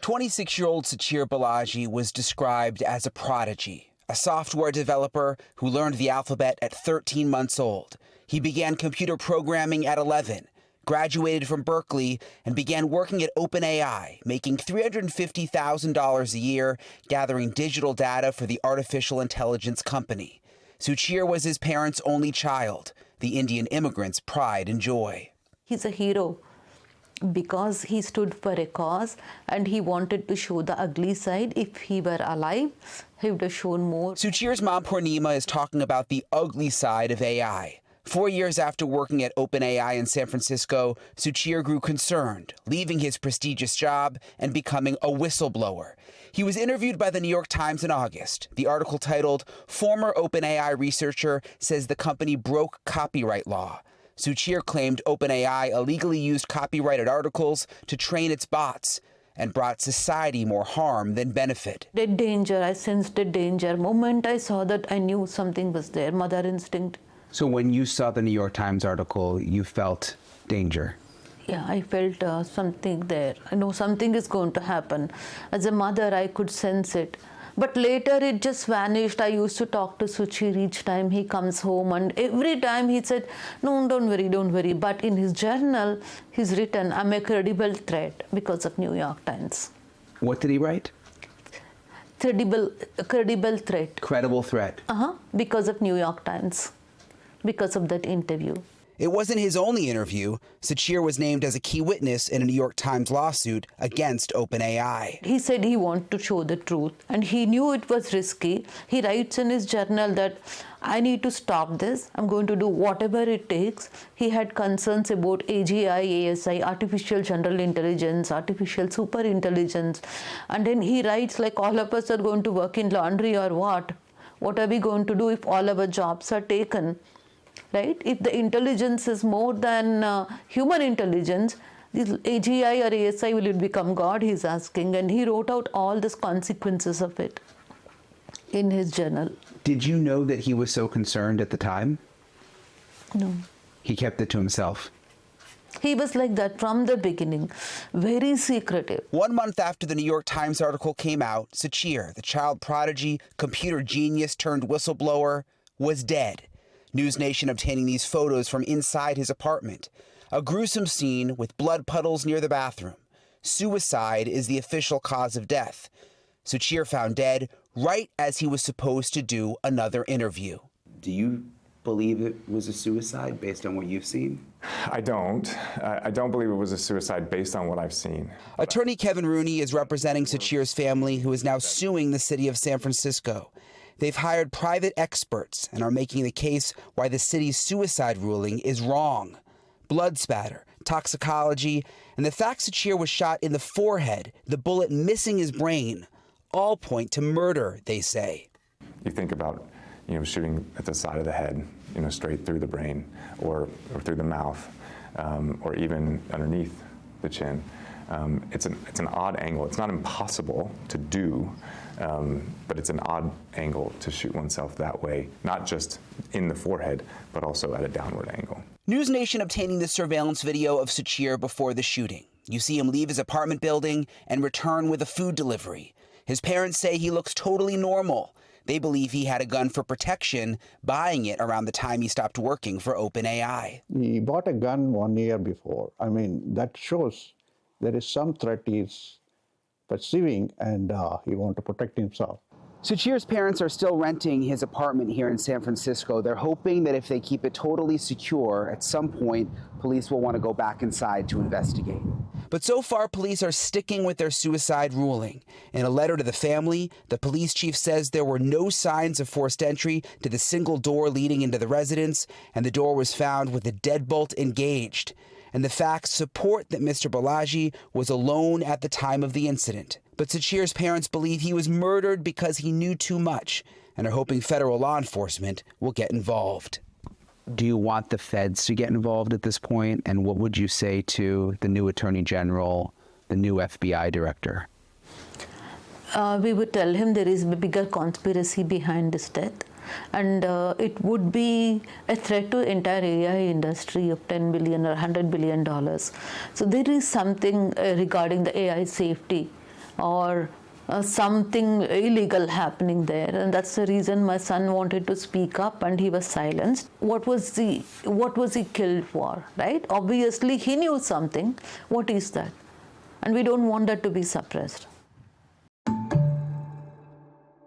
26-year-old Suchir Balaji was described as a prodigy, a software developer who learned the alphabet at 13 months old. He began computer programming at 11, graduated from Berkeley, and began working at OpenAI, making $350,000 a year, gathering digital data for the artificial intelligence company. Suchir was his parents' only child, the Indian immigrant's pride and joy. He's a hero because he stood for a cause and he wanted to show the ugly side. If he were alive, he would have shown more. Suchir's mom, Purnima, is talking about the ugly side of AI. 4 years after working at OpenAI in San Francisco, Suchir grew concerned, leaving his prestigious job and becoming a whistleblower. He was interviewed by the New York Times in August. The article titled, "Former OpenAI Researcher Says the Company Broke Copyright Law." Suchir claimed OpenAI illegally used copyrighted articles to train its bots and brought society more harm than benefit. The danger, I sensed the danger. Moment I saw that, I knew something was there, mother instinct. So when you saw the New York Times article, you felt danger? Yeah, I felt something there. I know something is going to happen. As a mother, I could sense it. But later it just vanished. I used to talk to Suchir each time he comes home, and every time he said, "No, don't worry, don't worry." But in his journal, he's written, "I'm a credible threat because of New York Times." What did he write? Credible threat. Credible threat. Because of New York Times, because of that interview. It wasn't his only interview. Suchir was named as a key witness in a New York Times lawsuit against OpenAI. He said he wanted to show the truth, and he knew it was risky. He writes in his journal that, "I need to stop this. I'm going to do whatever it takes." He had concerns about AGI, ASI, artificial general intelligence, artificial super intelligence. And then he writes, like, all of us are going to work in laundry or what? What are we going to do if all our jobs are taken? Right? If the intelligence is more than human intelligence, this AGI or ASI, will it become God, he's asking. And he wrote out all the consequences of it in his journal. Did you know that he was so concerned at the time? No. He kept it to himself? He was like that from the beginning, very secretive. 1 month after the New York Times article came out, Suchir, the child prodigy, computer genius turned whistleblower, was dead. NewsNation obtaining these photos from inside his apartment. A gruesome scene with blood puddles near the bathroom. Suicide is the official cause of death. Suchir found dead right as he was supposed to do another interview. Do you believe it was a suicide based on what you've seen? I don't. I don't believe it was a suicide based on what I've seen. Attorney Kevin Rooney is representing Suchir's family, who is now suing the city of San Francisco. They've hired private experts and are making the case why the city's suicide ruling is wrong. Blood spatter, toxicology, and the fact Suchir was shot in the forehead, the bullet missing his brain, all point to murder, they say. You think about, shooting at the side of the head, straight through the brain or through the mouth, or even underneath the chin. It's an odd angle. It's not impossible to do, but it's an odd angle to shoot oneself that way, not just in the forehead, but also at a downward angle. NewsNation obtaining the surveillance video of Suchir before the shooting. You see him leave his apartment building and return with a food delivery. His parents say he looks totally normal. They believe he had a gun for protection, buying it around the time he stopped working for OpenAI. He bought a gun 1 year before. That shows there is some threat he's perceiving, and he wants to protect himself. Suchir's parents are still renting his apartment here in San Francisco. They're hoping that if they keep it totally secure, at some point, police will want to go back inside to investigate. But so far, police are sticking with their suicide ruling. In a letter to the family, the police chief says there were no signs of forced entry to the single door leading into the residence, and the door was found with the deadbolt engaged. And the facts support that Mr. Balaji was alone at the time of the incident. But Suchir's parents believe he was murdered because he knew too much and are hoping federal law enforcement will get involved. Do you want the feds to get involved at this point? And what would you say to the new Attorney General, the new FBI director? We would tell him there is a bigger conspiracy behind this death. And it would be a threat to entire AI industry of $10 billion or $100 billion. So there is something regarding the AI safety or something illegal happening there, and that's the reason my son wanted to speak up and he was silenced. What was he killed for, right? Obviously he knew something. What is that? And we don't want that to be suppressed.